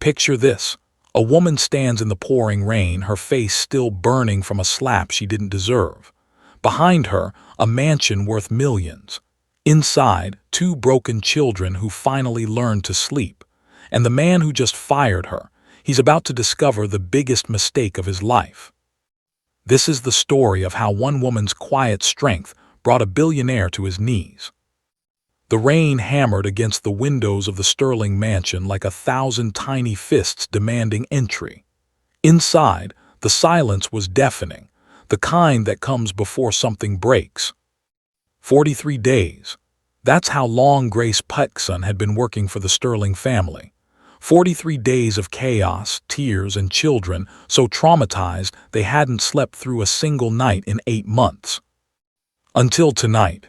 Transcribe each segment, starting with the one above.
Picture this. A woman stands in the pouring rain, her face still burning from a slap she didn't deserve. Behind her, a mansion worth millions. Inside, two broken children who finally learned to sleep. And the man who just fired her, he's about to discover the biggest mistake of his life. This is the story of how one woman's quiet strength brought a billionaire to his knees. The rain hammered against the windows of the Sterling mansion like 1,000 tiny fists demanding entry. Inside, the silence was deafening, the kind that comes before something breaks. 43 days. That's how long Grace Putson had been working for the Sterling family. 43 days of chaos, tears, and children so traumatized they hadn't slept through a single night in 8 months. Until tonight.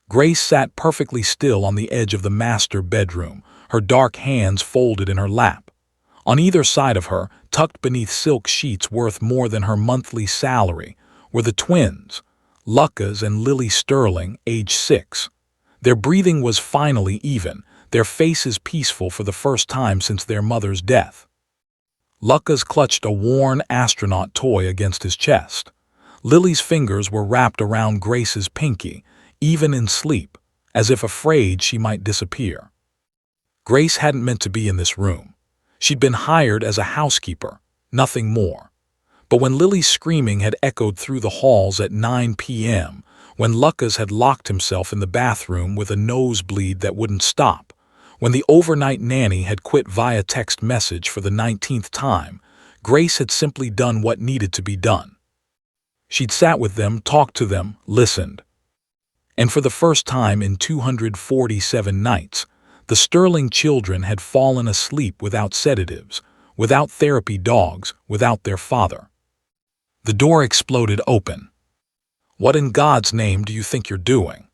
Grace sat perfectly still on the edge of the master bedroom, her dark hands folded in her lap. On either side of her, tucked beneath silk sheets worth more than her monthly salary, were the twins, Lucas and Lily Sterling, age 6. Their breathing was finally even, their faces peaceful for the first time since their mother's death. Lucas clutched a worn astronaut toy against his chest. Lily's fingers were wrapped around Grace's pinky, even in sleep, as if afraid she might disappear. Grace hadn't meant to be in this room. She'd been hired as a housekeeper, nothing more. But when Lily's screaming had echoed through the halls at 9 p.m., when Lucas had locked himself in the bathroom with a nosebleed that wouldn't stop, when the overnight nanny had quit via text message for the 19th time, Grace had simply done what needed to be done. She'd sat with them, talked to them, listened. And for the first time in 247 nights, the Sterling children had fallen asleep without sedatives, without therapy dogs, without their father. The door exploded open. "What in God's name do you think you're doing?"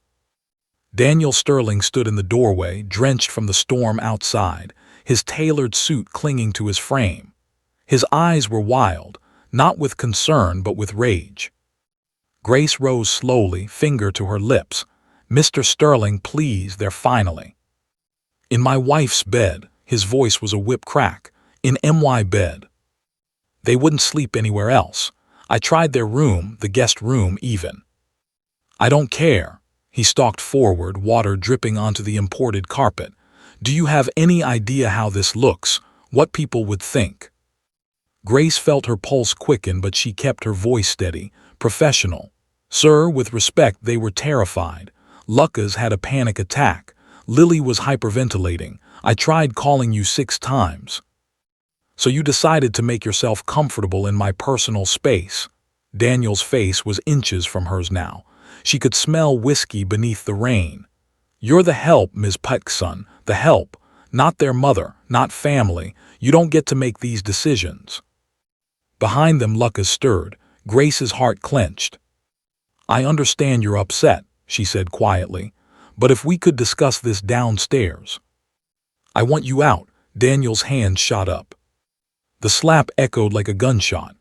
Daniel Sterling stood in the doorway, drenched from the storm outside, his tailored suit clinging to his frame. His eyes were wild, not with concern but with rage. Grace rose slowly, finger to her lips. "Mr. Sterling, please, they're finally." "In my wife's bed," his voice was a whip crack. "In my bed. They wouldn't sleep anywhere else. I tried their room, the guest room even." "I don't care." He stalked forward, water dripping onto the imported carpet. "Do you have any idea how this looks, what people would think?" Grace felt her pulse quicken, but she kept her voice steady, professional. "Sir, with respect, they were terrified. Lucas had a panic attack. Lily was hyperventilating. I tried calling you 6 times. So you decided to make yourself comfortable in my personal space." Daniel's face was inches from hers now. She could smell whiskey beneath the rain. "You're the help, Ms. Putson, the help. Not their mother, not family. You don't get to make these decisions." Behind them, Lucas stirred. Grace's heart clenched. "I understand you're upset," she said quietly, "but if we could discuss this downstairs." "I want you out." Daniel's hand shot up. The slap echoed like a gunshot.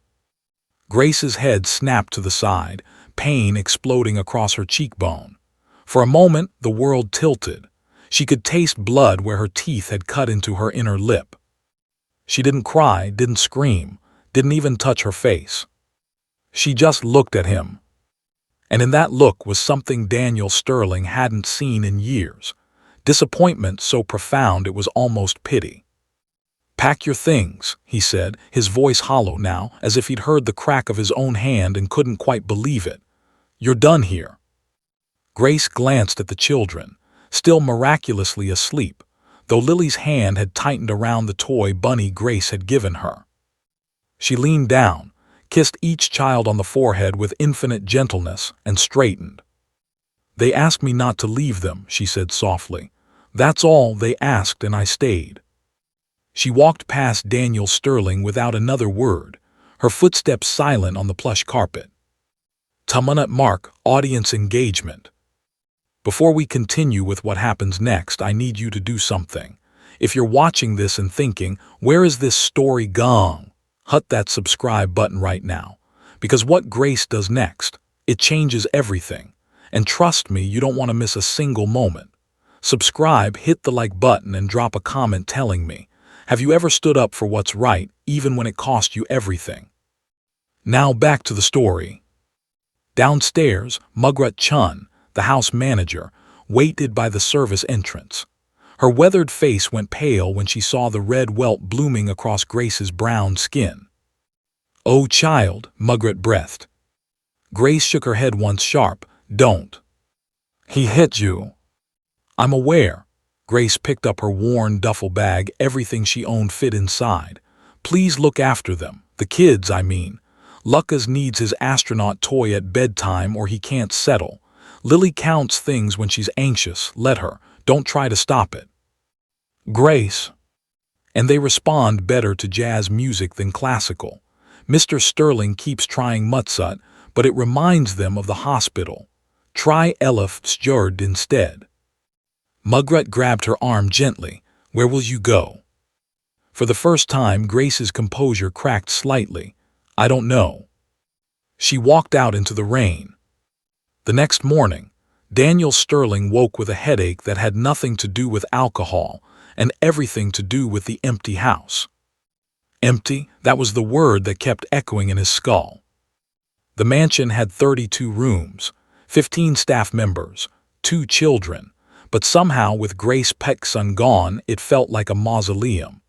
Grace's head snapped to the side, pain exploding across her cheekbone. For a moment, the world tilted. She could taste blood where her teeth had cut into her inner lip. She didn't cry, didn't scream, didn't even touch her face. She just looked at him. And in that look was something Daniel Sterling hadn't seen in years. Disappointment so profound it was almost pity. "Pack your things," he said, his voice hollow now, as if he'd heard the crack of his own hand and couldn't quite believe it. "You're done here." Grace glanced at the children, still miraculously asleep, though Lily's hand had tightened around the toy bunny Grace had given her. She leaned down, kissed each child on the forehead with infinite gentleness, and straightened. "They asked me not to leave them," she said softly. "That's all they asked, and I stayed." She walked past Daniel Sterling without another word, her footsteps silent on the plush carpet. 2-minute mark, audience engagement. Before we continue with what happens next, I need you to do something. If you're watching this and thinking, where is this story going? Hit that subscribe button right now. Because what Grace does next, it changes everything. And trust me, you don't want to miss a single moment. Subscribe, hit the like button, and drop a comment telling me, Have you ever stood up for what's right, even when it cost you everything? Now back to the story. Downstairs, Mugrat Chun, the house manager, waited by the service entrance. Her weathered face went pale when she saw the red welt blooming across Grace's brown skin. "Oh, child," Mugrat breathed. Grace shook her head once sharp. "Don't. He hit you." "I'm aware." Grace picked up her worn duffel bag. Everything she owned fit inside. "Please look after them. The kids, I mean. Lucas needs his astronaut toy at bedtime or he can't settle. Lily counts things when she's anxious. Let her. Don't try to stop it." "Grace." And they respond better to jazz music than classical. Mr. Sterling keeps trying Mutsut, but it reminds them of the hospital. Try Elif Stjord instead. Mugrat grabbed her arm gently. "Where will you go?" For the first time, Grace's composure cracked slightly. "I don't know." She walked out into the rain. The next morning, Daniel Sterling woke with a headache that had nothing to do with alcohol and everything to do with the empty house. Empty, that was the word that kept echoing in his skull. The mansion had 32 rooms, 15 staff members, 2 children, but somehow with Grace Peck's son gone, it felt like a mausoleum.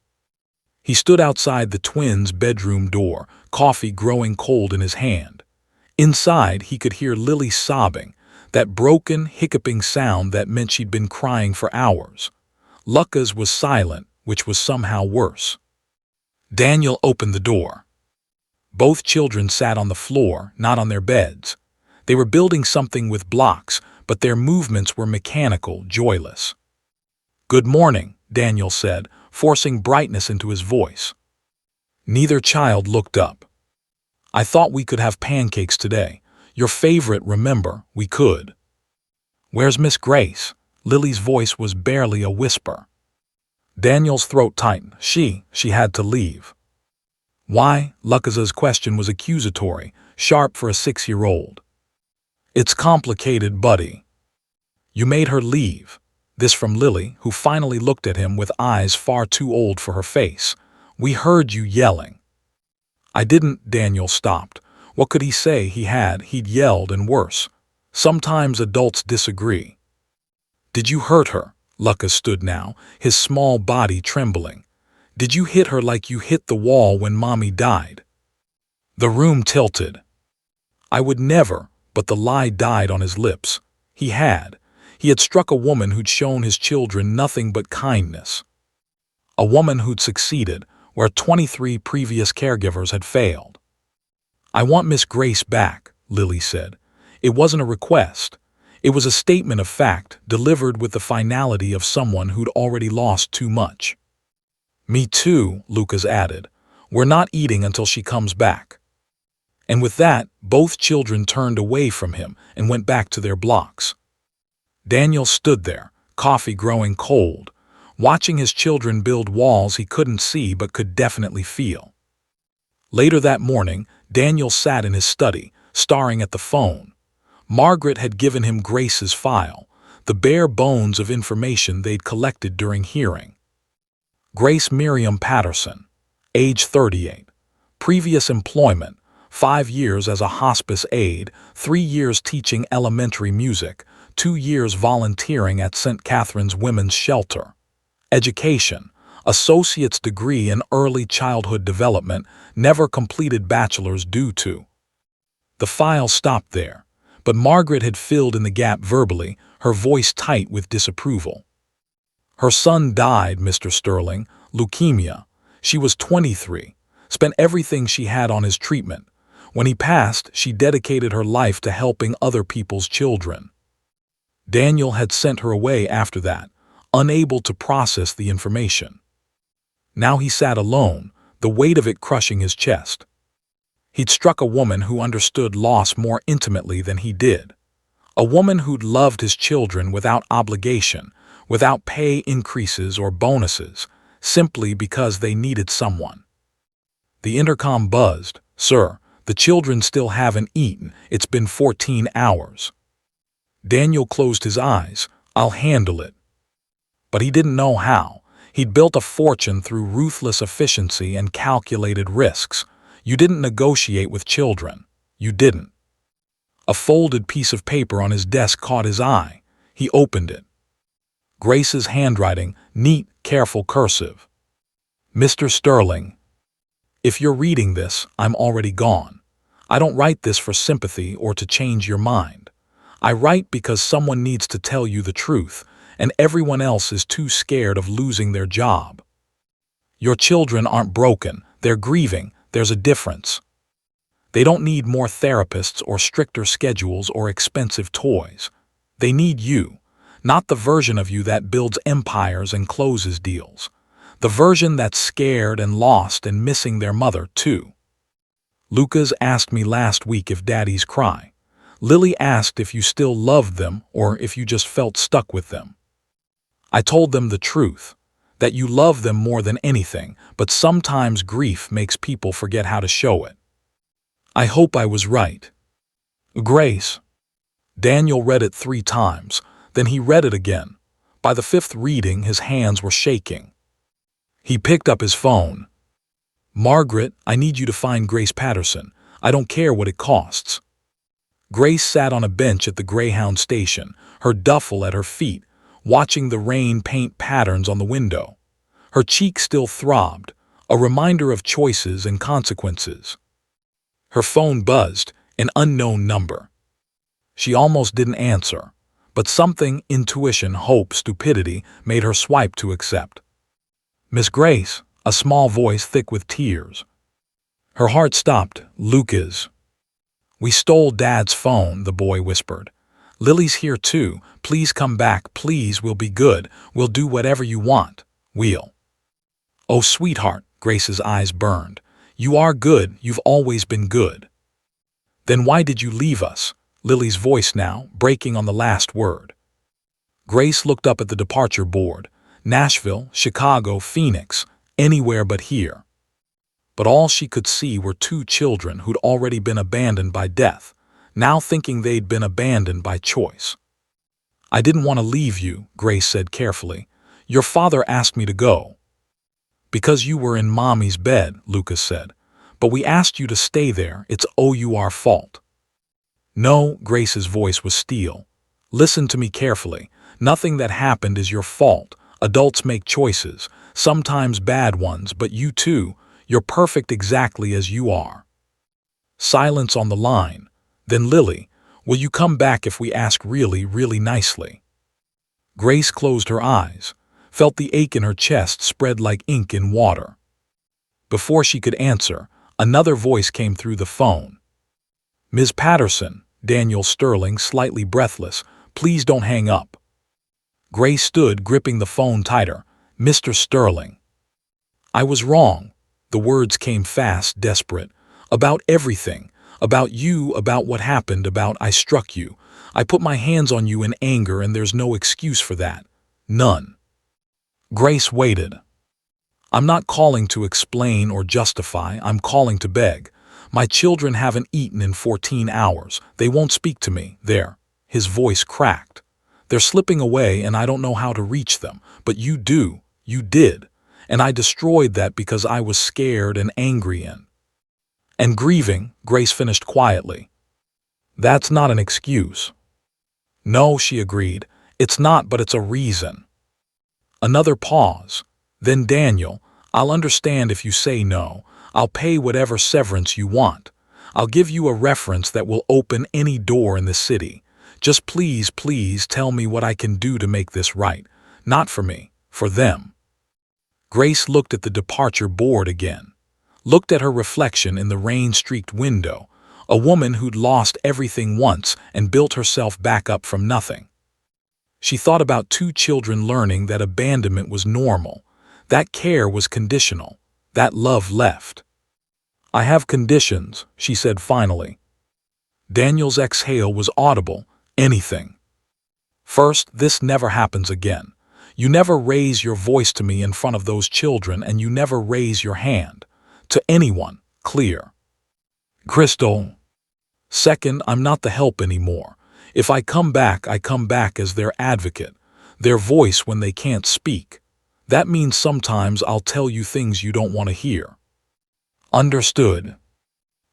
He stood outside the twins' bedroom door, coffee growing cold in his hand. Inside, he could hear Lily sobbing, that broken, hiccuping sound that meant she'd been crying for hours. Lucas was silent, which was somehow worse. Daniel opened the door. Both children sat on the floor, not on their beds. They were building something with blocks, but their movements were mechanical, joyless. "Good morning," Daniel said, forcing brightness into his voice. Neither child looked up. "I thought we could have pancakes today. Your favorite, remember, we could." "Where's Miss Grace?" Lily's voice was barely a whisper. Daniel's throat tightened. She had to leave. "Why?" Lucas's question was accusatory, sharp for a 6-year-old. "It's complicated, buddy." "You made her leave." This from Lily, who finally looked at him with eyes far too old for her face. "We heard you yelling." "I didn't." Daniel stopped. What could he say? He'd yelled, and worse. Sometimes adults disagree. "Did you hurt her?" Lucas stood now, his small body trembling. "Did you hit her like you hit the wall when Mommy died?" The room tilted. "I would never," but the lie died on his lips. He had struck a woman who'd shown his children nothing but kindness. A woman who'd succeeded where 23 previous caregivers had failed. "I want Miss Grace back," Lily said. It wasn't a request. It was a statement of fact, delivered with the finality of someone who'd already lost too much. "Me too," Lucas added. "We're not eating until she comes back." And with that, both children turned away from him and went back to their blocks. Daniel stood there, coffee growing cold, watching his children build walls he couldn't see but could definitely feel. Later that morning, Daniel sat in his study, staring at the phone. Margaret had given him Grace's file, the bare bones of information they'd collected during hearing. Grace Miriam Patterson, age 38, previous employment, 5 years as a hospice aide, 3 years teaching elementary music, 2 years volunteering at St. Catherine's Women's Shelter. Education, associate's degree in early childhood development, never completed bachelor's due to. The file stopped there, but Margaret had filled in the gap verbally, her voice tight with disapproval. "Her son died, Mr. Sterling, leukemia. She was 23, spent everything she had on his treatment. When he passed, she dedicated her life to helping other people's children." Daniel had sent her away after that, unable to process the information. Now he sat alone, the weight of it crushing his chest. He'd struck a woman who understood loss more intimately than he did. A woman who'd loved his children without obligation, without pay increases or bonuses, simply because they needed someone. The intercom buzzed. "Sir, the children still haven't eaten. It's been 14 hours. Daniel closed his eyes. "I'll handle it." But he didn't know how. He'd built a fortune through ruthless efficiency and calculated risks. You didn't negotiate with children. You didn't. A folded piece of paper on his desk caught his eye. He opened it. Grace's handwriting, neat, careful cursive. Mr. Sterling, if you're reading this, I'm already gone. I don't write this for sympathy or to change your mind. I write because someone needs to tell you the truth, and everyone else is too scared of losing their job. Your children aren't broken, they're grieving, there's a difference. They don't need more therapists or stricter schedules or expensive toys. They need you, not the version of you that builds empires and closes deals. The version that's scared and lost and missing their mother, too. Lucas asked me last week if daddies cry. Lily asked if you still loved them or if you just felt stuck with them. I told them the truth, that you love them more than anything, but sometimes grief makes people forget how to show it. I hope I was right. Grace. Daniel read it 3 times, then he read it again. By the 5th reading, his hands were shaking. He picked up his phone. Margaret, I need you to find Grace Patterson. I don't care what it costs. Grace sat on a bench at the Greyhound station, her duffel at her feet, watching the rain paint patterns on the window. Her cheek still throbbed, a reminder of choices and consequences. Her phone buzzed, an unknown number. She almost didn't answer, but something, intuition, hope, stupidity, made her swipe to accept. Miss Grace, a small voice thick with tears. Her heart stopped. Lucas. We stole Dad's phone, the boy whispered. Lily's here too. Please come back, please, we'll be good. We'll do whatever you want. We'll. Oh, sweetheart, Grace's eyes burned. You are good, you've always been good. Then why did you leave us? Lily's voice now, breaking on the last word. Grace looked up at the departure board. Nashville, Chicago, Phoenix, anywhere but here. But all she could see were 2 children who'd already been abandoned by death, now thinking they'd been abandoned by choice. I didn't want to leave you, Grace said carefully. Your father asked me to go. Because you were in Mommy's bed, Lucas said. But we asked you to stay there. It's our fault. No, Grace's voice was steel. Listen to me carefully. Nothing that happened is your fault. Adults make choices, sometimes bad ones, but you too, you're perfect exactly as you are. Silence on the line. Then Lily, will you come back if we ask really, really nicely? Grace closed her eyes, felt the ache in her chest spread like ink in water. Before she could answer, another voice came through the phone. Ms. Patterson, Daniel Sterling, slightly breathless, please don't hang up. Grace stood, gripping the phone tighter. Mr. Sterling. I was wrong. The words came fast, desperate. About everything. About you, about what happened, about I struck you. I put my hands on you in anger and there's no excuse for that. None. Grace waited. I'm not calling to explain or justify, I'm calling to beg. My children haven't eaten in 14 hours. They won't speak to me. There. His voice cracked. They're slipping away and I don't know how to reach them. But you do. You did. And I destroyed that because I was scared and angry and grieving, Grace finished quietly. That's not an excuse. No, she agreed. It's not, but it's a reason. Another pause. Then Daniel, I'll understand if you say no. I'll pay whatever severance you want. I'll give you a reference that will open any door in the city. Just please, please tell me what I can do to make this right. Not for me, for them. Grace looked at the departure board again. Looked at her reflection in the rain-streaked window, a woman who'd lost everything once and built herself back up from nothing. She thought about 2 children learning that abandonment was normal, that care was conditional, that love left. I have conditions, she said finally. Daniel's exhale was audible. Anything. First, this never happens again. You never raise your voice to me in front of those children and you never raise your hand. To anyone, clear. Crystal. Second, I'm not the help anymore. If I come back as their advocate, their voice when they can't speak. That means sometimes I'll tell you things you don't want to hear. Understood.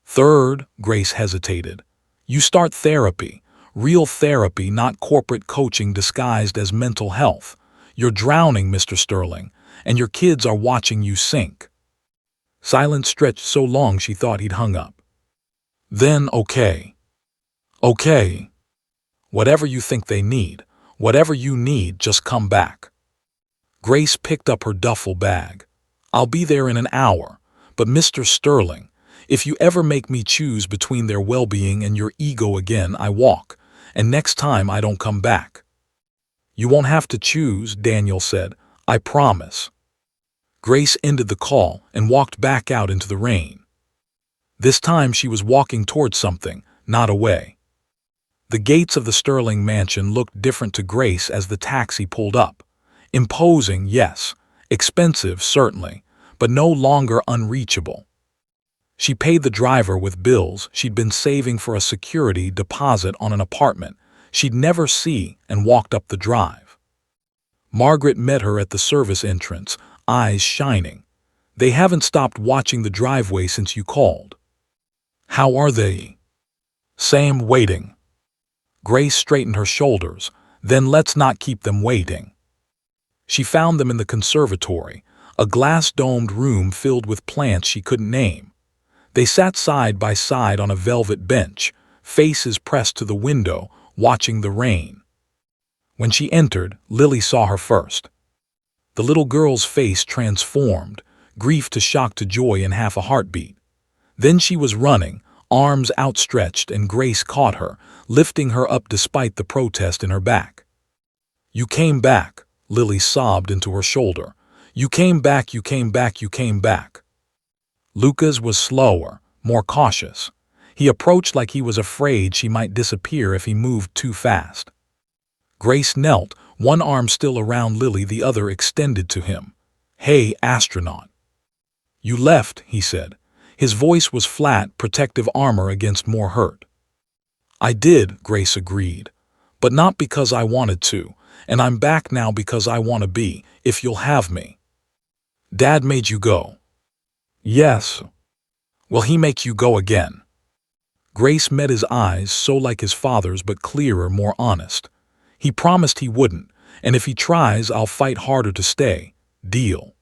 Third, Grace hesitated. You start therapy. Real therapy, not corporate coaching disguised as mental health. You're drowning, Mr. Sterling, and your kids are watching you sink. Silence stretched so long she thought he'd hung up. Then, okay. Okay. Whatever you think they need, whatever you need, just come back. Grace picked up her duffel bag. I'll be there in an hour, but Mr. Sterling, if you ever make me choose between their well-being and your ego again, I walk, and next time I don't come back. You won't have to choose, Daniel said. I promise. Grace ended the call and walked back out into the rain. This time she was walking towards something, not away. The gates of the Sterling mansion looked different to Grace as the taxi pulled up. Imposing, yes. Expensive, certainly, but no longer unreachable. She paid the driver with bills she'd been saving for a security deposit on an apartment she'd never see, and walked up the drive. Margaret met her at the service entrance, eyes shining. They haven't stopped watching the driveway since you called. How are they? Same, waiting. Grace straightened her shoulders. Then let's not keep them waiting. She found them in the conservatory, a glass-domed room filled with plants she couldn't name. They sat side by side on a velvet bench, faces pressed to the window, watching the rain. When she entered, Lily saw her first. The little girl's face transformed, grief to shock to joy in half a heartbeat. Then she was running, arms outstretched, and Grace caught her, lifting her up despite the protest in her back. You came back, Lily sobbed into her shoulder. You came back, you came back, you came back. Lucas was slower, more cautious. He approached like he was afraid she might disappear if he moved too fast. Grace knelt, one arm still around Lily, the other extended to him. Hey, astronaut. You left, he said. His voice was flat, protective armor against more hurt. I did, Grace agreed. But not because I wanted to, and I'm back now because I want to be, if you'll have me. Dad made you go. Yes. Will he make you go again? Grace met his eyes, so like his father's but clearer, more honest. He promised he wouldn't, and if he tries, I'll fight harder to stay. Deal.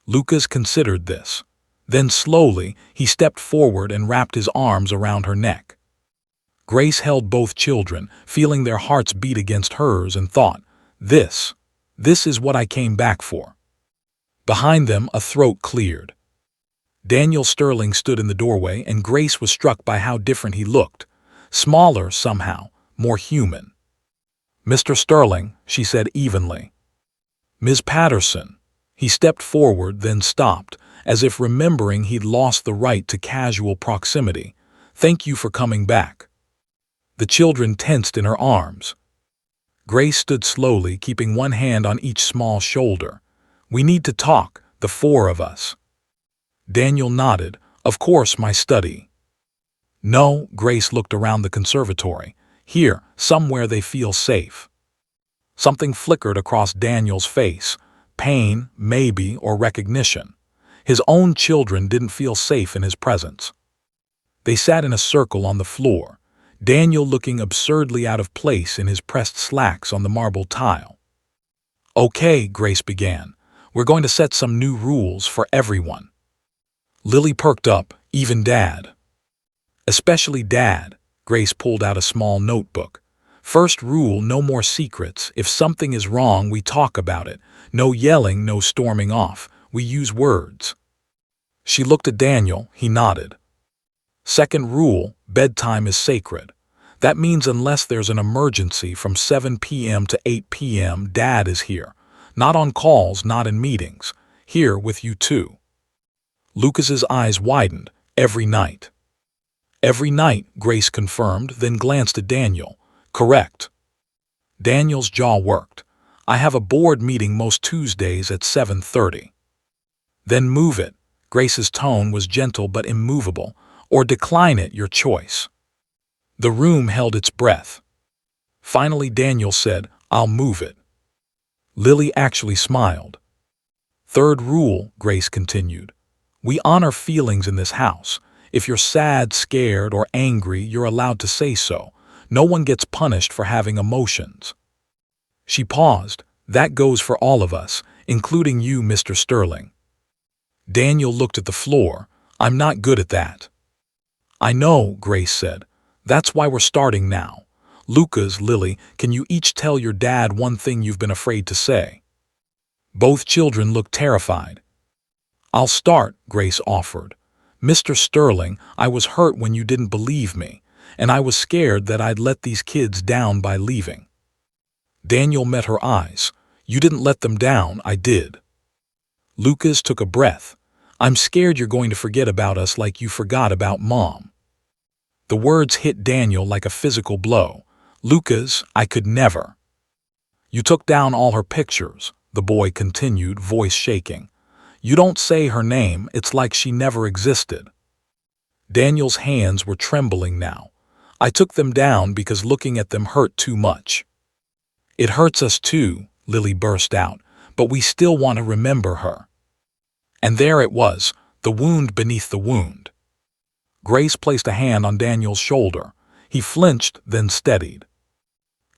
Lucas considered this. Then slowly, he stepped forward and wrapped his arms around her neck. Grace held both children, feeling their hearts beat against hers, and thought, this is what I came back for. Behind them, a throat cleared. Daniel Sterling stood in the doorway, and Grace was struck by how different he looked. Smaller somehow, more human. Mr. Sterling, she said evenly. Ms. Patterson. He stepped forward, then stopped, as if remembering he'd lost the right to casual proximity. Thank you for coming back. The children tensed in her arms. Grace stood slowly, keeping one hand on each small shoulder. We need to talk, the four of us. Daniel nodded. Of course, my study. No, Grace looked around the conservatory. Here, somewhere they feel safe. Something flickered across Daniel's face. Pain, maybe, or recognition. His own children didn't feel safe in his presence. They sat in a circle on the floor, Daniel looking absurdly out of place in his pressed slacks on the marble tile. Okay, Grace began. We're going to set some new rules for everyone. Lily perked up, even Dad. Especially Dad. Grace pulled out a small notebook. First rule, no more secrets. If something is wrong, we talk about it. No yelling, no storming off. We use words. She looked at Daniel. He nodded. Second rule, bedtime is sacred. That means unless there's an emergency from 7 p.m. to 8 p.m., Dad is here. Not on calls, not in meetings. Here with you too. Lucas's eyes widened. Every night. Every night, Grace confirmed, then glanced at Daniel. Correct. Daniel's jaw worked. I have a board meeting most Tuesdays at 7:30. Then move it. Grace's tone was gentle but immovable. Or decline it, your choice. The room held its breath. Finally, Daniel said, I'll move it. Lily actually smiled. Third rule, Grace continued. We honor feelings in this house. If you're sad, scared, or angry, you're allowed to say so. No one gets punished for having emotions. She paused. That goes for all of us, including you, Mr. Sterling. Daniel looked at the floor. I'm not good at that. I know, Grace said. That's why we're starting now. Lucas, Lily, can you each tell your dad one thing you've been afraid to say? Both children looked terrified. I'll start, Grace offered. Mr. Sterling, I was hurt when you didn't believe me, and I was scared that I'd let these kids down by leaving. Daniel met her eyes. You didn't let them down, I did. Lucas took a breath. I'm scared you're going to forget about us like you forgot about Mom. The words hit Daniel like a physical blow. Lucas, I could never. You took down all her pictures, the boy continued, voice shaking. You don't say her name, it's like she never existed. Daniel's hands were trembling now. I took them down because looking at them hurt too much. It hurts us too, Lily burst out, but we still want to remember her. And there it was, the wound beneath the wound. Grace placed a hand on Daniel's shoulder. He flinched, then steadied.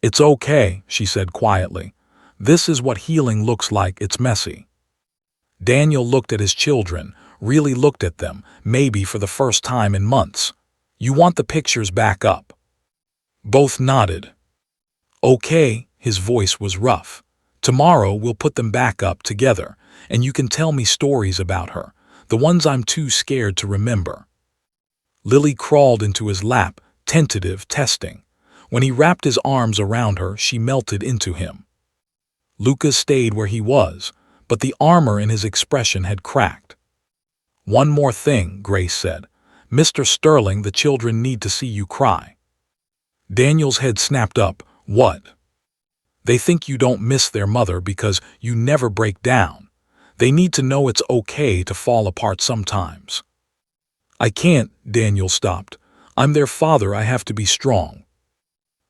It's okay, she said quietly. This is what healing looks like, it's messy. Daniel looked at his children, really looked at them, maybe for the first time in months. You want the pictures back up? Both nodded. Okay, his voice was rough. Tomorrow we'll put them back up together, and you can tell me stories about her, the ones I'm too scared to remember. Lily crawled into his lap, tentative, testing. When he wrapped his arms around her, she melted into him. Lucas stayed where he was, but the armor in his expression had cracked. One more thing, Grace said. Mr. Sterling, the children need to see you cry. Daniel's head snapped up. What? They think you don't miss their mother because you never break down. They need to know it's okay to fall apart sometimes. I can't, Daniel stopped. I'm their father, I have to be strong.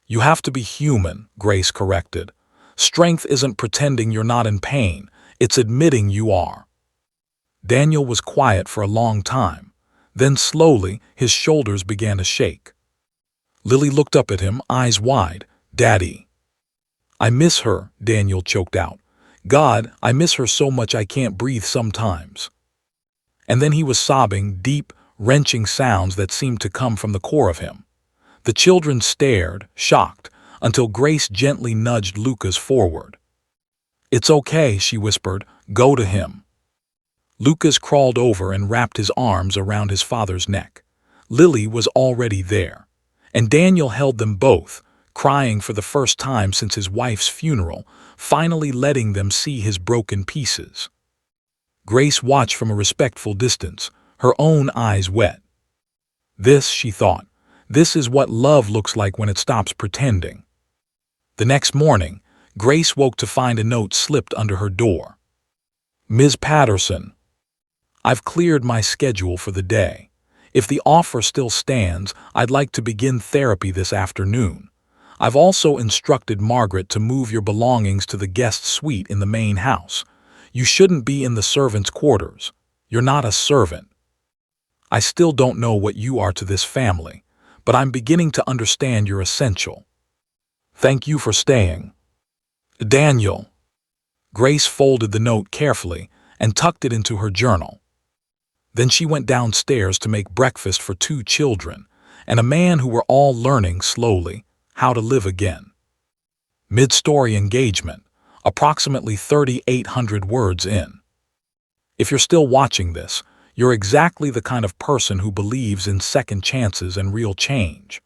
You have to be human, Grace corrected. Strength isn't pretending you're not in pain, it's admitting you are. Daniel was quiet for a long time. Then slowly, his shoulders began to shake. Lily looked up at him, eyes wide. Daddy. I miss her, Daniel choked out. God, I miss her so much I can't breathe sometimes. And then he was sobbing, deep, wrenching sounds that seemed to come from the core of him. The children stared, shocked, until Grace gently nudged Lucas forward. It's okay, she whispered. Go to him. Lucas crawled over and wrapped his arms around his father's neck. Lily was already there, and Daniel held them both, crying for the first time since his wife's funeral, finally letting them see his broken pieces. Grace watched from a respectful distance, her own eyes wet. This, she thought, this is what love looks like when it stops pretending. The next morning, Grace woke to find a note slipped under her door. Ms. Patterson, I've cleared my schedule for the day. If the offer still stands, I'd like to begin therapy this afternoon. I've also instructed Margaret to move your belongings to the guest suite in the main house. You shouldn't be in the servants' quarters. You're not a servant. I still don't know what you are to this family, but I'm beginning to understand you're essential. Thank you for staying. Daniel. Grace folded the note carefully and tucked it into her journal. Then she went downstairs to make breakfast for 2 children and a man who were all learning slowly how to live again. Mid-story engagement, approximately 3,800 words in. If you're still watching this, you're exactly the kind of person who believes in second chances and real change.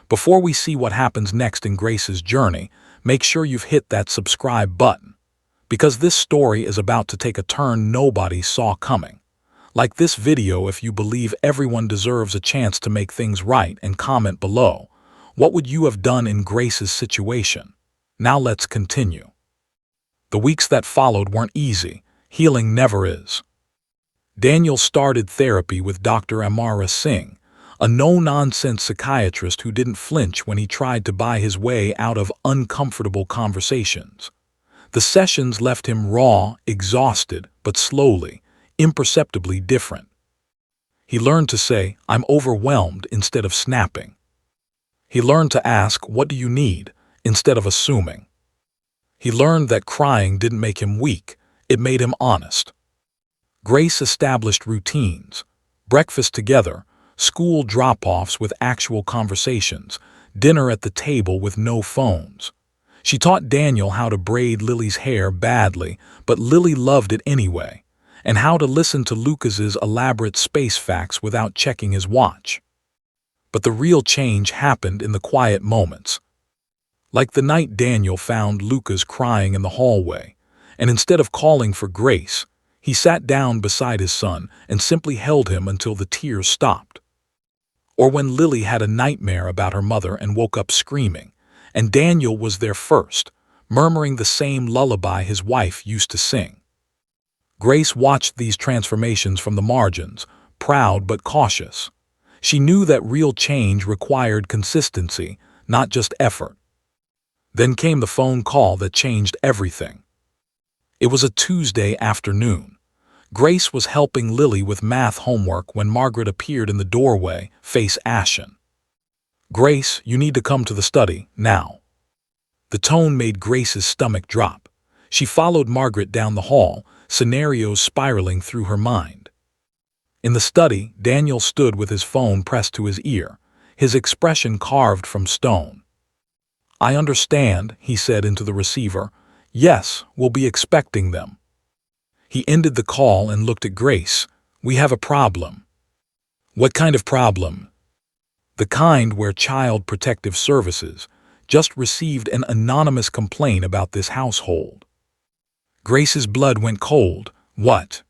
Before we see what happens next in Grace's journey, make sure you've hit that subscribe button, because this story is about to take a turn nobody saw coming. Like this video if you believe everyone deserves a chance to make things right, and comment below. What would you have done in Grace's situation? Now let's continue. The weeks that followed weren't easy. Healing never is. Daniel started therapy with Dr. Amara Singh, a no-nonsense psychiatrist who didn't flinch when he tried to buy his way out of uncomfortable conversations. The sessions left him raw, exhausted, but slowly, imperceptibly different. He learned to say, "I'm overwhelmed," instead of snapping. He learned to ask, "What do you need?" instead of assuming. He learned that crying didn't make him weak, it made him honest. Grace established routines: breakfast together, school drop-offs with actual conversations, dinner at the table with no phones. She taught Daniel how to braid Lily's hair badly, but Lily loved it anyway, and how to listen to Lucas's elaborate space facts without checking his watch. But the real change happened in the quiet moments. Like the night Daniel found Lucas crying in the hallway, and instead of calling for Grace, he sat down beside his son and simply held him until the tears stopped. Or when Lily had a nightmare about her mother and woke up screaming, and Daniel was there first, murmuring the same lullaby his wife used to sing. Grace watched these transformations from the margins, proud but cautious. She knew that real change required consistency, not just effort. Then came the phone call that changed everything. It was a Tuesday afternoon. Grace was helping Lily with math homework when Margaret appeared in the doorway, face ashen. "Grace, you need to come to the study, now." The tone made Grace's stomach drop. She followed Margaret down the hall, scenarios spiraling through her mind. In the study, Daniel stood with his phone pressed to his ear, his expression carved from stone. "I understand," he said into the receiver. "Yes, we'll be expecting them." He ended the call and looked at Grace. "We have a problem." "What kind of problem?" "The kind where Child Protective Services just received an anonymous complaint about this household." Grace's blood went cold. "What?"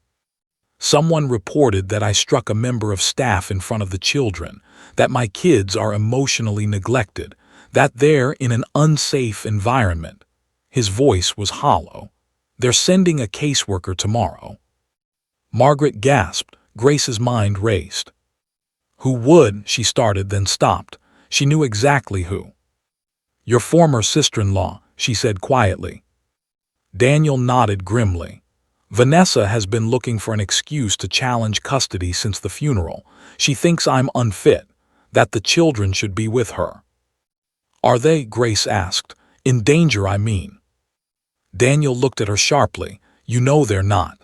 "Someone reported that I struck a member of staff in front of the children, that my kids are emotionally neglected, that they're in an unsafe environment." His voice was hollow. "They're sending a caseworker tomorrow." Margaret gasped. Grace's mind raced. "Who would?" she started, then stopped. She knew exactly who. "Your former sister-in-law," she said quietly. Daniel nodded grimly. "Vanessa has been looking for an excuse to challenge custody since the funeral. She thinks I'm unfit, that the children should be with her." "Are they?" Grace asked. "In danger, I mean." Daniel looked at her sharply. "You know they're not."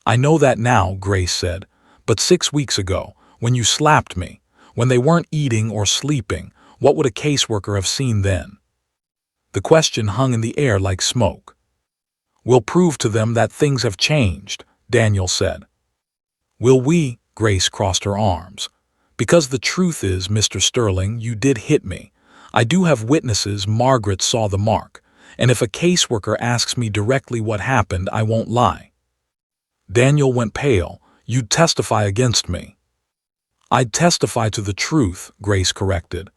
"I know that now," Grace said. "But 6 weeks ago, when you slapped me, when they weren't eating or sleeping, what would a caseworker have seen then?" The question hung in the air like smoke. "We'll prove to them that things have changed," Daniel said. "Will we?" Grace crossed her arms. "Because the truth is, Mr. Sterling, you did hit me. I do have witnesses. Margaret saw the mark. And if a caseworker asks me directly what happened, I won't lie." Daniel went pale. "You'd testify against me." "I'd testify to the truth," Grace corrected.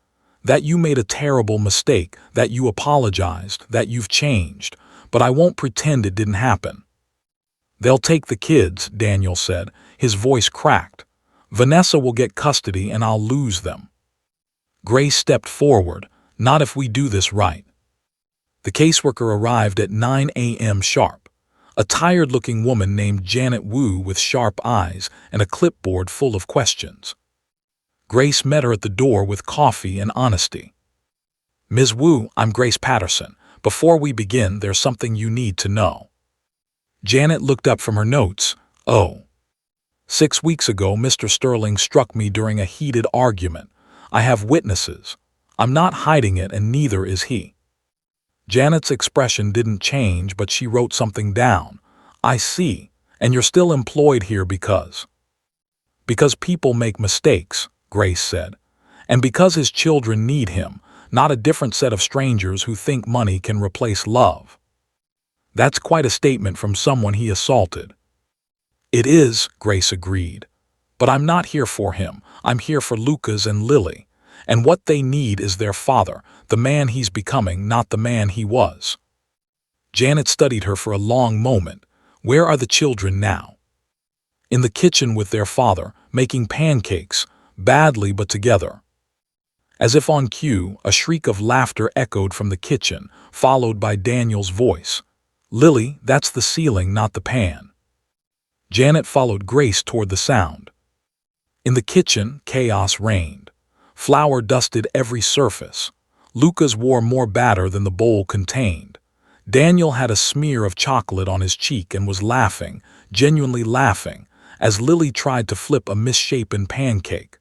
"That you made a terrible mistake, that you apologized, that you've changed. But I won't pretend it didn't happen." "They'll take the kids," Daniel said. His voice cracked. "Vanessa will get custody and I'll lose them." Grace stepped forward. "Not if we do this right." The caseworker arrived at 9 a.m. sharp. A tired-looking woman named Janet Wu with sharp eyes and a clipboard full of questions. Grace met her at the door with coffee and honesty. "Ms. Wu, I'm Grace Patterson. Before we begin, there's something you need to know." Janet looked up from her notes. "Oh. 6 weeks ago, Mr. Sterling struck me during a heated argument. I have witnesses. I'm not hiding it, and neither is he." Janet's expression didn't change, but she wrote something down. "I see. And you're still employed here because—" "Because people make mistakes," Grace said. "And because his children need him, not a different set of strangers who think money can replace love." "That's quite a statement from someone he assaulted." "It is," Grace agreed. "But I'm not here for him. I'm here for Lucas and Lily. And what they need is their father, the man he's becoming, not the man he was." Janet studied her for a long moment. "Where are the children now?" "In the kitchen with their father, making pancakes, badly but together." As if on cue, a shriek of laughter echoed from the kitchen, followed by Daniel's voice. Lily, that's the ceiling, not the pan. Janet followed Grace toward the sound. In the kitchen, chaos reigned. Flour dusted every surface. Lucas wore more batter than the bowl contained. Daniel had a smear of chocolate on his cheek and was laughing, genuinely laughing, as Lily tried to flip a misshapen pancake.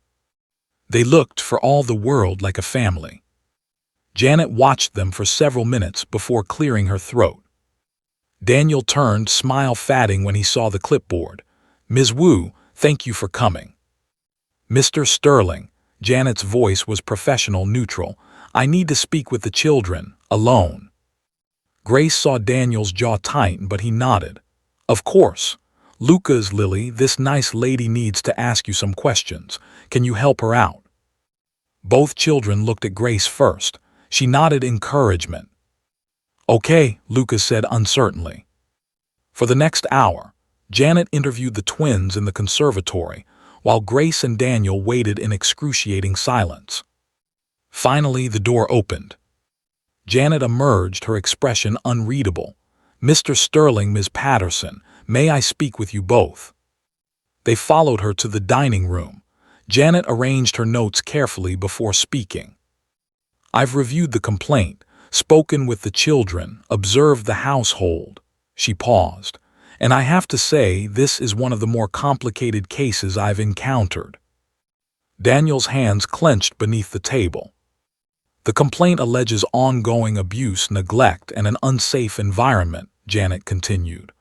They looked, for all the world, like a family. Janet watched them for several minutes before clearing her throat. Daniel turned, smile fatting when he saw the clipboard. "Ms. Wu, thank you for coming." "Mr. Sterling," Janet's voice was professional neutral, "I need to speak with the children, alone." Grace saw Daniel's jaw tighten, but he nodded. "Of course. Lucas, Lily, this nice lady needs to ask you some questions. Can you help her out?" Both children looked at Grace first. She nodded encouragement. "Okay," Lucas said uncertainly. For the next hour, Janet interviewed the twins in the conservatory, while Grace and Daniel waited in excruciating silence. Finally, the door opened. Janet emerged, her expression unreadable. "Mr. Sterling, Ms. Patterson, may I speak with you both?" They followed her to the dining room. Janet arranged her notes carefully before speaking. "I've reviewed the complaint, spoken with the children, observed the household." She paused. "And I have to say, this is one of the more complicated cases I've encountered." Daniel's hands clenched beneath the table. "The complaint alleges ongoing abuse, neglect, and an unsafe environment," Janet continued.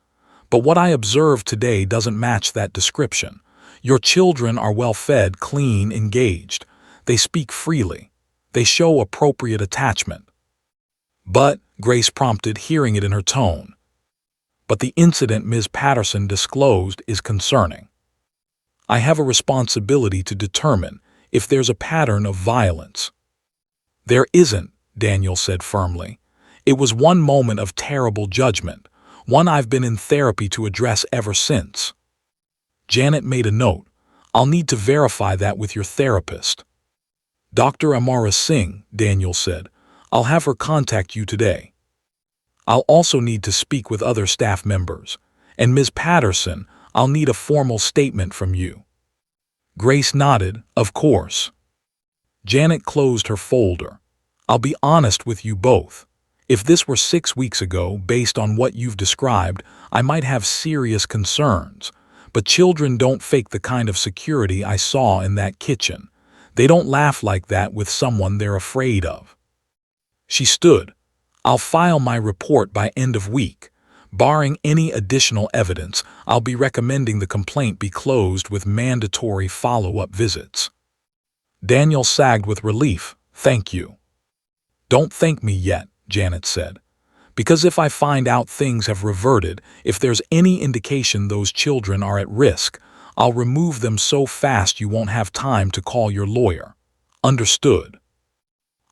"But what I observed today doesn't match that description. Your children are well-fed, clean, engaged. They speak freely. They show appropriate attachment." "But," Grace prompted, hearing it in her tone. "But the incident Ms. Patterson disclosed is concerning. I have a responsibility to determine if there's a pattern of violence." "There isn't," Daniel said firmly. "It was one moment of terrible judgment, one I've been in therapy to address ever since." Janet made a note. "I'll need to verify that with your therapist." "Dr. Amara Singh," Daniel said. "I'll have her contact you today. I'll also need to speak with other staff members. And Ms. Patterson, I'll need a formal statement from you." Grace nodded. "Of course." Janet closed her folder. "I'll be honest with you both. If this were 6 weeks ago, based on what you've described, I might have serious concerns. But children don't fake the kind of security I saw in that kitchen. They don't laugh like that with someone they're afraid of." She stood. "I'll file my report by end of week. Barring any additional evidence, I'll be recommending the complaint be closed with mandatory follow-up visits." Daniel sagged with relief. "Thank you." "Don't thank me yet," Janet said. "Because if I find out things have reverted, if there's any indication those children are at risk, I'll remove them so fast you won't have time to call your lawyer. Understood?"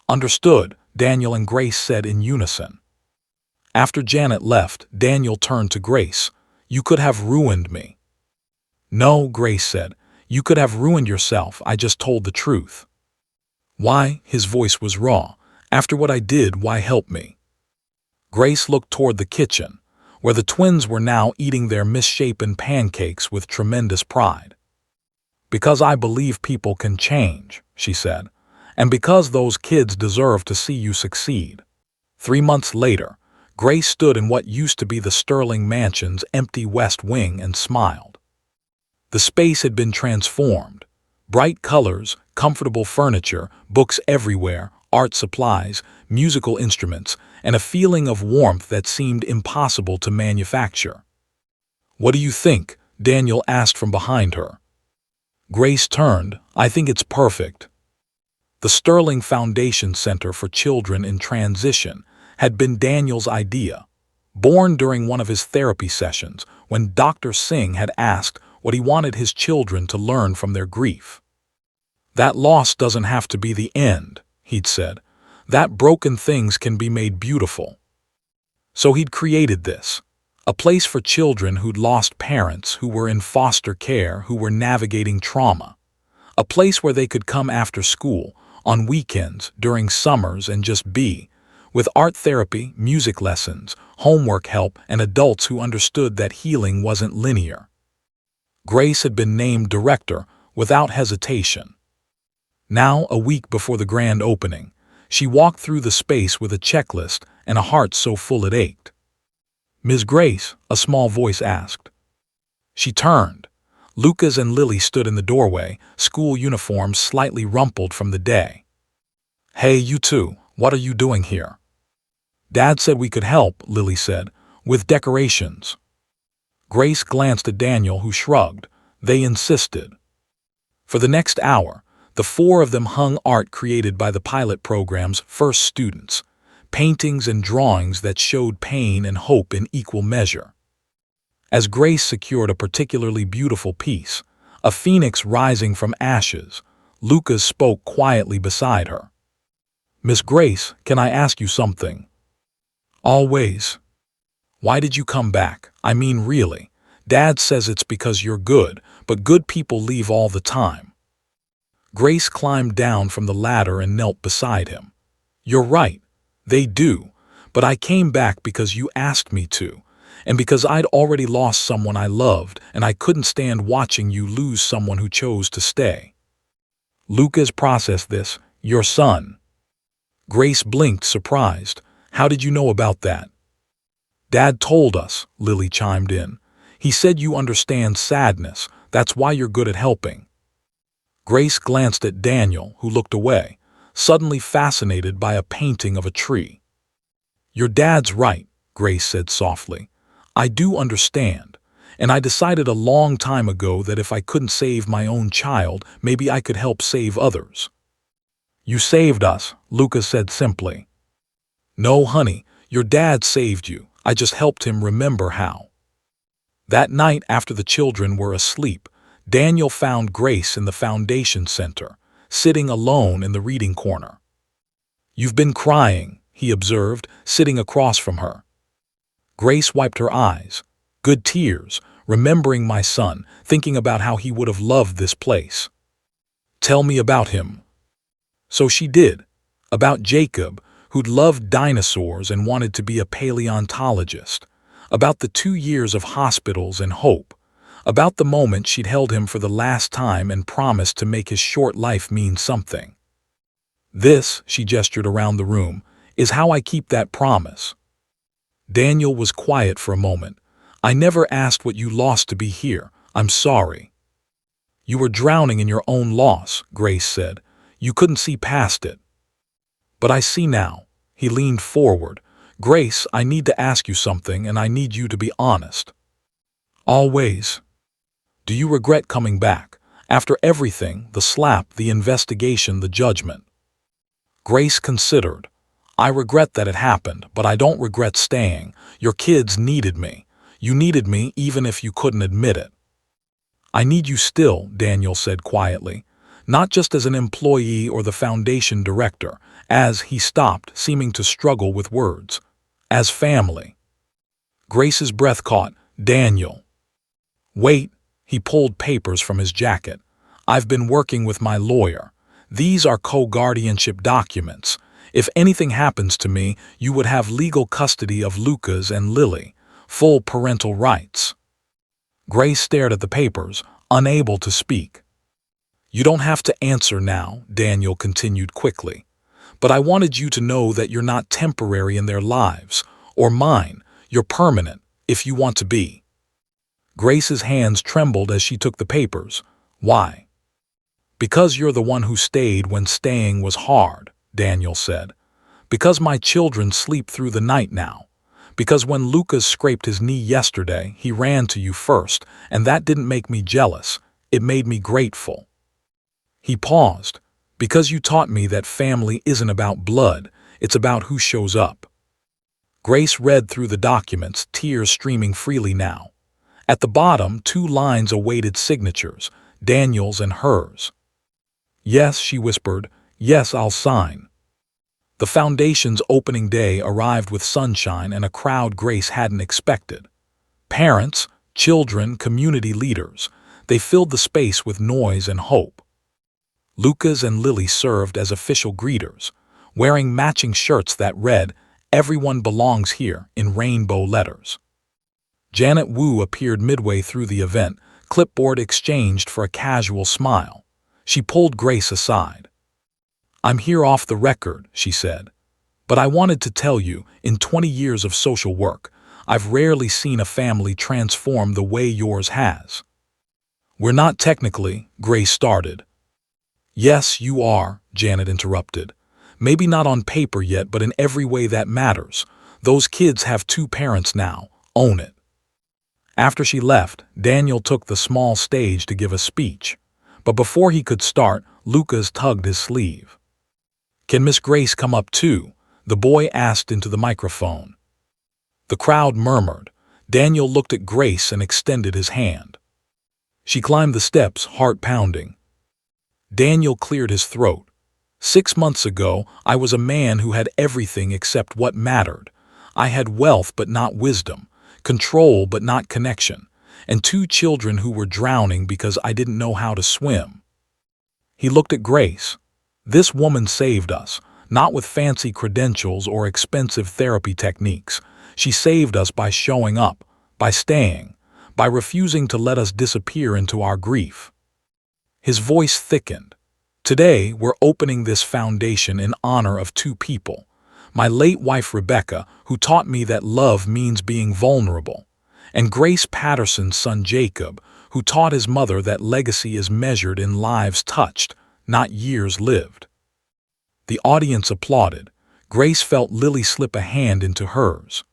"Understood," Daniel and Grace said in unison. After Janet left, Daniel turned to Grace. "You could have ruined me." "No," Grace said. "You could have ruined yourself. I just told the truth." "Why?" His voice was raw. "After what I did, why help me?" Grace looked toward the kitchen, where the twins were now eating their misshapen pancakes with tremendous pride. "Because I believe people can change," she said, "and because those kids deserve to see you succeed." 3 months later, Grace stood in what used to be the Sterling Mansion's empty West Wing and smiled. The space had been transformed. Bright colors, comfortable furniture, books everywhere, art supplies, musical instruments, and a feeling of warmth that seemed impossible to manufacture. "What do you think?" Daniel asked from behind her. Grace turned. "I think it's perfect." The Sterling Foundation Center for Children in Transition had been Daniel's idea, born during one of his therapy sessions when Dr. Singh had asked what he wanted his children to learn from their grief. "That loss doesn't have to be the end," he'd said. "That broken things can be made beautiful." So he'd created this, a place for children who'd lost parents, who were in foster care, who were navigating trauma. A place where they could come after school, on weekends, during summers, and just be, with art therapy, music lessons, homework help, and adults who understood that healing wasn't linear. Grace had been named director without hesitation. Now, a week before the grand opening, she walked through the space with a checklist and a heart so full it ached. "Ms. Grace," a small voice asked. She turned. Lucas and Lily stood in the doorway, school uniforms slightly rumpled from the day. "Hey, you two, what are you doing here?" "Dad said we could help," Lily said, "with decorations." Grace glanced at Daniel, who shrugged. They insisted. For the next hour, the four of them hung art created by the pilot program's first students, paintings and drawings that showed pain and hope in equal measure. As Grace secured a particularly beautiful piece, a phoenix rising from ashes, Lucas spoke quietly beside her. "Miss Grace, can I ask you something?" "Always." "Why did you come back? I mean, really. Dad says it's because you're good, but good people leave all the time." Grace climbed down from the ladder and knelt beside him. "You're right. They do. But I came back because you asked me to, and because I'd already lost someone I loved, and I couldn't stand watching you lose someone who chose to stay." Lucas processed this. "Your son." Grace blinked, surprised. "How did you know about that?" "Dad told us," Lily chimed in. "He said you understand sadness. That's why you're good at helping." Grace glanced at Daniel, who looked away, suddenly fascinated by a painting of a tree. "Your dad's right," Grace said softly. "I do understand, and I decided a long time ago that if I couldn't save my own child, maybe I could help save others." "You saved us," Lucas said simply. "No, honey, your dad saved you. I just helped him remember how." That night, after the children were asleep, Daniel found Grace in the Foundation Center, sitting alone in the reading corner. "You've been crying," he observed, sitting across from her. Grace wiped her eyes. "Good tears, remembering my son, thinking about how he would have loved this place." "Tell me about him." So she did. About Jacob, who'd loved dinosaurs and wanted to be a paleontologist. About the 2 years of hospitals and hope. About the moment she'd held him for the last time and promised to make his short life mean something. "This," she gestured around the room, "is how I keep that promise." Daniel was quiet for a moment. "I never asked what you lost to be here. I'm sorry." "You were drowning in your own loss," Grace said. "You couldn't see past it." "But I see now." He leaned forward. "Grace, I need to ask you something, and I need you to be honest." "Always." "Do you regret coming back? After everything, the slap, the investigation, the judgment?" Grace considered. "I regret that it happened, but I don't regret staying. Your kids needed me. You needed me even if you couldn't admit it." "I need you still," Daniel said quietly. "Not just as an employee or the foundation director, as," he stopped, seeming to struggle with words, "as family." Grace's breath caught. "Daniel." "Wait." He pulled papers from his jacket. "I've been working with my lawyer. These are co-guardianship documents. If anything happens to me, you would have legal custody of Lucas and Lily, full parental rights." Grace stared at the papers, unable to speak. "You don't have to answer now," Daniel continued quickly. "But I wanted you to know that you're not temporary in their lives, or mine. You're permanent, if you want to be." Grace's hands trembled as she took the papers. "Why?" "Because you're the one who stayed when staying was hard," Daniel said. "Because my children sleep through the night now. Because when Lucas scraped his knee yesterday, he ran to you first, and that didn't make me jealous. It made me grateful." He paused. "Because you taught me that family isn't about blood, it's about who shows up." Grace read through the documents, tears streaming freely now. At the bottom, 2 lines awaited signatures, Daniel's and hers. "Yes," she whispered. "Yes, I'll sign." The foundation's opening day arrived with sunshine and a crowd Grace hadn't expected. Parents, children, community leaders. They filled the space with noise and hope. Lucas and Lily served as official greeters, wearing matching shirts that read, Everyone belongs here in rainbow letters. Janet Wu appeared midway through the event, clipboard exchanged for a casual smile. She pulled Grace aside. "I'm here off the record," she said. "But I wanted to tell you, in 20 years of social work, I've rarely seen a family transform the way yours has." "We're not technically," Grace started. "Yes, you are," Janet interrupted. "Maybe not on paper yet, but in every way that matters. Those kids have 2 parents now. Own it." After she left, Daniel took the small stage to give a speech. But before he could start, Lucas tugged his sleeve. "Can Miss Grace come up too?" the boy asked into the microphone. The crowd murmured. Daniel looked at Grace and extended his hand. She climbed the steps, heart pounding. Daniel cleared his throat. "6 months ago, I was a man who had everything except what mattered. I had wealth but not wisdom, control but not connection, and 2 children who were drowning because I didn't know how to swim." He looked at Grace. "This woman saved us, not with fancy credentials or expensive therapy techniques. She saved us by showing up, by staying, by refusing to let us disappear into our grief." His voice thickened. "Today, we're opening this foundation in honor of 2 people. My late wife Rebecca, who taught me that love means being vulnerable, and Grace Patterson's son Jacob, who taught his mother that legacy is measured in lives touched, not years lived." The audience applauded. Grace felt Lily slip a hand into hers.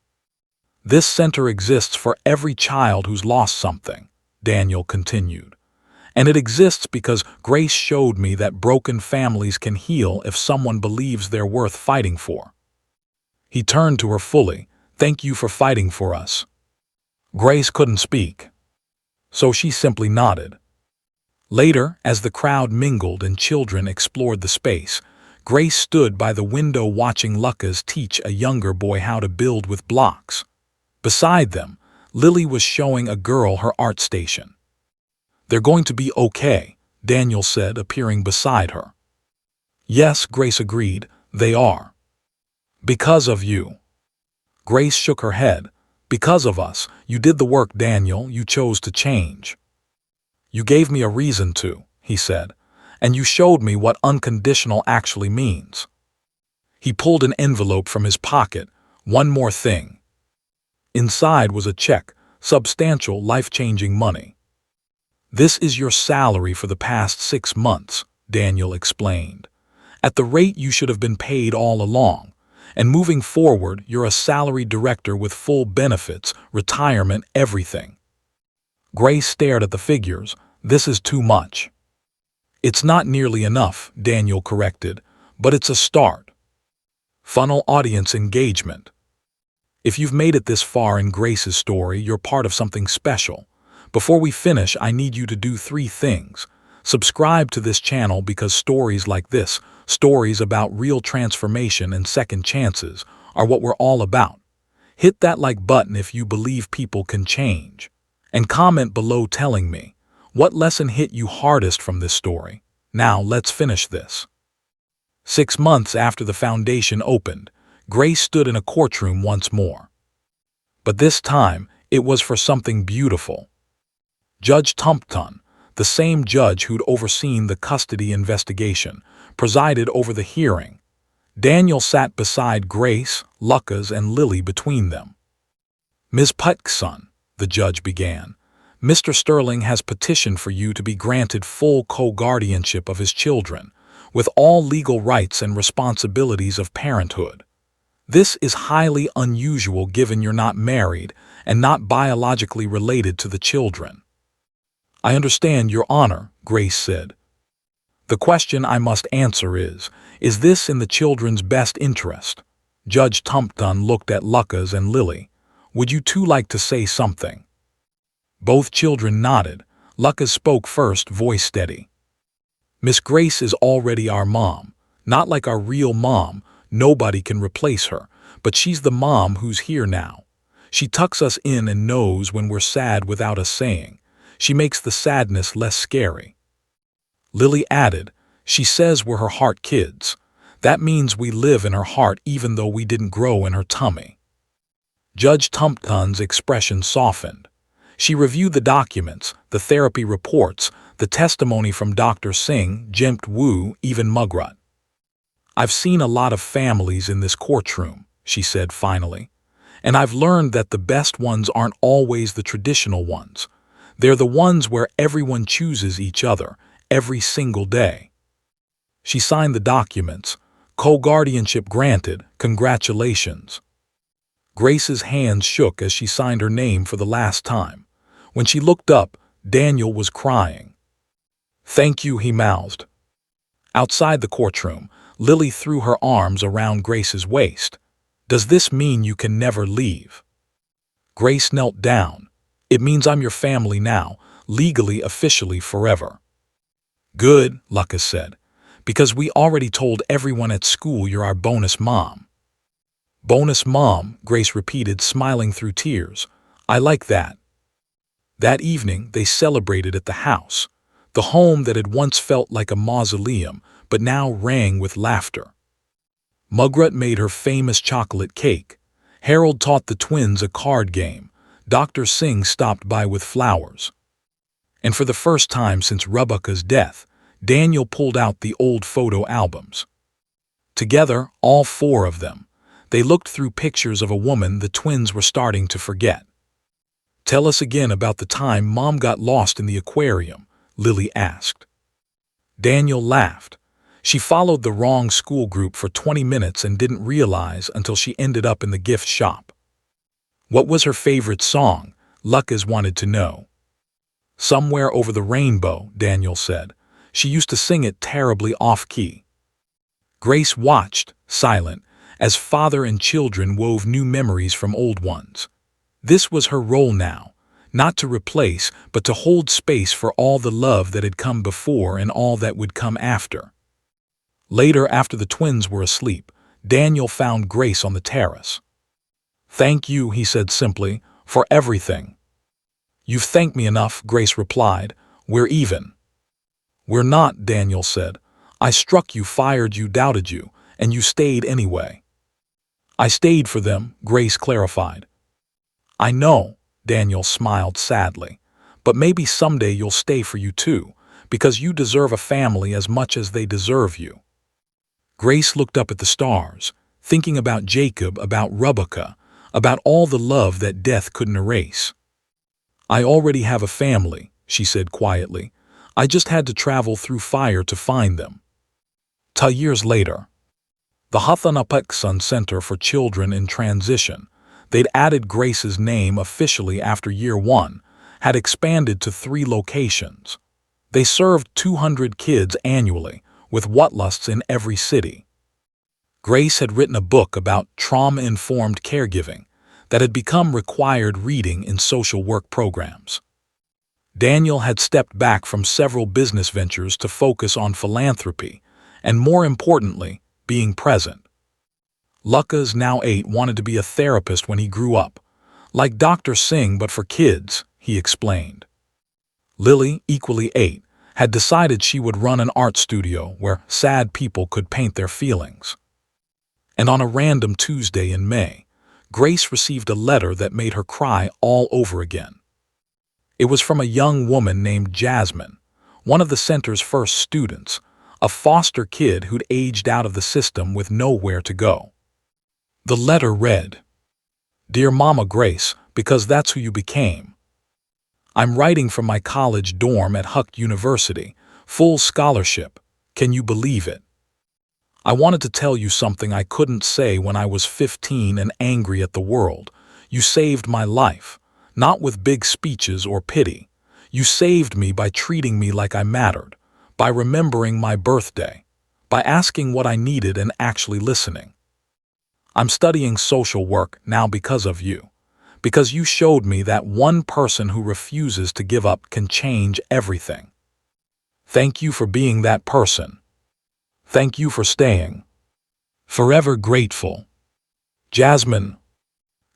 "This center exists for every child who's lost something," Daniel continued. "And it exists because Grace showed me that broken families can heal if someone believes they're worth fighting for." He turned to her fully. "Thank you for fighting for us." Grace couldn't speak, so she simply nodded. Later, as the crowd mingled and children explored the space, Grace stood by the window watching Lucas teach a younger boy how to build with blocks. Beside them, Lily was showing a girl her art station. "They're going to be okay," Daniel said, appearing beside her. "Yes," Grace agreed, "they are. Because of you." Grace shook her head. "Because of us. You did the work, Daniel. You chose to change." "You gave me a reason to," he said, "and you showed me what unconditional actually means." He pulled an envelope from his pocket. "One more thing." Inside was a check, substantial, life-changing money. "This is your salary for the past 6 months, Daniel explained. "At the rate you should have been paid all along. And moving forward, you're a salaried director with full benefits, retirement, everything." Grace stared at the figures. "This is too much." "It's not nearly enough," Daniel corrected, "but it's a start." Funnel audience engagement. If you've made it this far in Grace's story, you're part of something special. Before we finish, I need you to do 3 things. Subscribe to this channel because stories like this, stories about real transformation and second chances, are what we're all about. Hit that like button if you believe people can change. And comment below telling me, what lesson hit you hardest from this story? Now let's finish this. 6 months after the foundation opened, Grace stood in a courtroom once more. But this time, it was for something beautiful. Judge Tumpton, the same judge who'd overseen the custody investigation, presided over the hearing. Daniel sat beside Grace, Lucas, and Lily between them. "Ms. Patterson," the judge began, "Mr. Sterling has petitioned for you to be granted full co-guardianship of his children, with all legal rights and responsibilities of parenthood. This is highly unusual given you're not married and not biologically related to the children." "I understand, Your Honor," Grace said. "The question I must answer is this in the children's best interest?" Judge Tumpton looked at Lucas and Lily. "Would you two like to say something?" Both children nodded. Lucas spoke first, voice steady. "Miss Grace is already our mom. Not like our real mom, nobody can replace her, but she's the mom who's here now. She tucks us in and knows when we're sad without us saying. She makes the sadness less scary." Lily added, "She says we're her heart kids. That means we live in her heart even though we didn't grow in her tummy. Judge Tumpton's expression softened. She reviewed the documents, the therapy reports, the testimony from Dr. Singh, Jimt Wu, even Mugrut. I've seen a lot of families in this courtroom, she said finally, and I've learned that the best ones aren't always the traditional ones. They're the ones where everyone chooses each other, every single day. She signed the documents. Co-guardianship granted, congratulations. Grace's hands shook as she signed her name for the last time. When she looked up, Daniel was crying. Thank you, he mouthed. Outside the courtroom, Lily threw her arms around Grace's waist. Does this mean you can never leave? Grace knelt down. It means I'm your family now, legally, officially, forever. Good, Lucas said, because we already told everyone at school you're our bonus mom. Bonus mom, Grace repeated, smiling through tears. I like that. That evening, they celebrated at the house, the home that had once felt like a mausoleum, but now rang with laughter. Mugrut made her famous chocolate cake. Harold taught the twins a card game. Dr. Singh stopped by with flowers. And for the first time since Rebecca's death, Daniel pulled out the old photo albums. Together, all four of them, they looked through pictures of a woman the twins were starting to forget. Tell us again about the time Mom got lost in the aquarium, Lily asked. Daniel laughed. She followed the wrong school group for 20 minutes and didn't realize until she ended up in the gift shop. What was her favorite song? Lucas wanted to know. Somewhere Over the Rainbow, Daniel said. She used to sing it terribly off-key. Grace watched, silent, as father and children wove new memories from old ones. This was her role now, not to replace, but to hold space for all the love that had come before and all that would come after. Later, after the twins were asleep, Daniel found Grace on the terrace. Thank you, he said simply, for everything. You've thanked me enough, Grace replied. We're even. We're not, Daniel said. I struck you, fired you, doubted you, and you stayed anyway. I stayed for them, Grace clarified. I know, Daniel smiled sadly, but maybe someday you'll stay for you too, because you deserve a family as much as they deserve you. Grace looked up at the stars, thinking about Jacob, about Rebecca, about all the love that death couldn't erase. I already have a family, she said quietly. I just had to travel through fire to find them. 2 years later, the Hathanapekson Center for Children in Transition, they'd added Grace's name officially after year 1, had expanded to 3 locations. They served 200 kids annually, with Whatlusts in every city. Grace had written a book about trauma-informed caregiving that had become required reading in social work programs. Daniel had stepped back from several business ventures to focus on philanthropy, and more importantly, being present. Lucas, now 8, wanted to be a therapist when he grew up, like Dr. Singh but for kids, he explained. Lily, equally 8, had decided she would run an art studio where sad people could paint their feelings. And on a random Tuesday in May, Grace received a letter that made her cry all over again. It was from a young woman named Jasmine, one of the center's first students, a foster kid who'd aged out of the system with nowhere to go. The letter read, Dear Mama Grace, because that's who you became. I'm writing from my college dorm at Huck University, full scholarship. Can you believe it? I wanted to tell you something I couldn't say when I was 15 and angry at the world. You saved my life, not with big speeches or pity. You saved me by treating me like I mattered, by remembering my birthday, by asking what I needed and actually listening. I'm studying social work now because of you, because you showed me that one person who refuses to give up can change everything. Thank you for being that person. Thank you for staying. Forever grateful. Jasmine.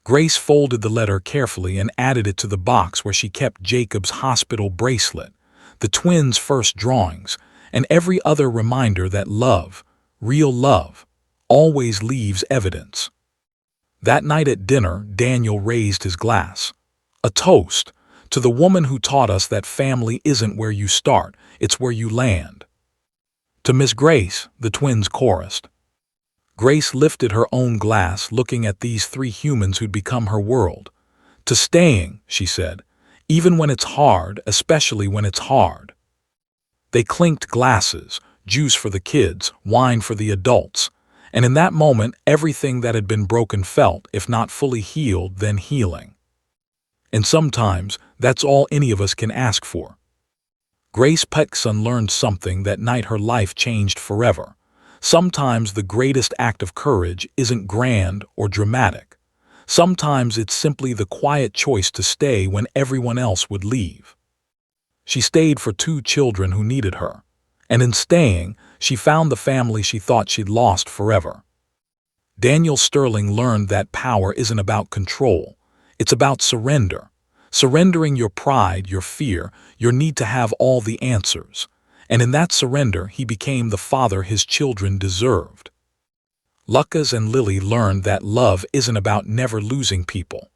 Grace folded the letter carefully and added it to the box where she kept Jacob's hospital bracelet, the twins' first drawings, and every other reminder that love, Real love always leaves evidence. That night at dinner, Daniel raised his glass. A toast to the woman who taught us that family isn't where you start, it's where you land. To Miss Grace, the twins chorused. Grace lifted her own glass, looking at these three humans who'd become her world. To staying, she said, even when it's hard, especially when it's hard. They clinked glasses, juice for the kids, wine for the adults, and in that moment everything that had been broken felt, if not fully healed, then healing. And sometimes that's all any of us can ask for. Grace Petson learned something that night. Her life changed forever. Sometimes the greatest act of courage isn't grand or dramatic. Sometimes it's simply the quiet choice to stay when everyone else would leave. She stayed for two children who needed her, and in staying, she found the family she thought she'd lost forever. Daniel Sterling learned that power isn't about control, it's about surrender. Surrendering your pride, your fear, your need to have all the answers. And in that surrender, he became the father his children deserved. Lucas and Lily learned that love isn't about never losing people.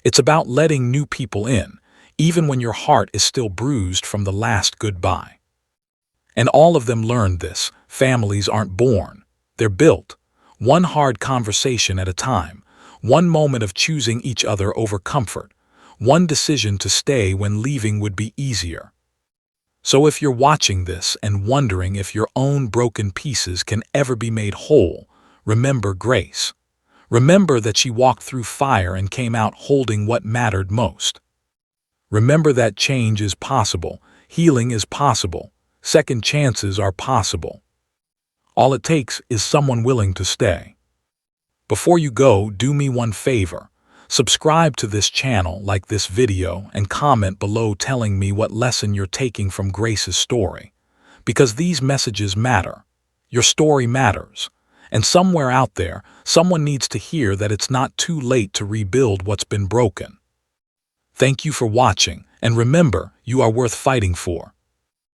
It's about letting new people in, even when your heart is still bruised from the last goodbye. And all of them learned this: families aren't born, they're built. One hard conversation at a time, one moment of choosing each other over comfort, one decision to stay when leaving would be easier. So if you're watching this and wondering if your own broken pieces can ever be made whole, remember Grace. Remember that she walked through fire and came out holding what mattered most. Remember that change is possible, healing is possible, second chances are possible. All it takes is someone willing to stay. Before you go, do me one favor. Subscribe to this channel, like this video, and comment below telling me what lesson you're taking from Grace's story. Because these messages matter. Your story matters. And somewhere out there, someone needs to hear that it's not too late to rebuild what's been broken. Thank you for watching, and remember, you are worth fighting for.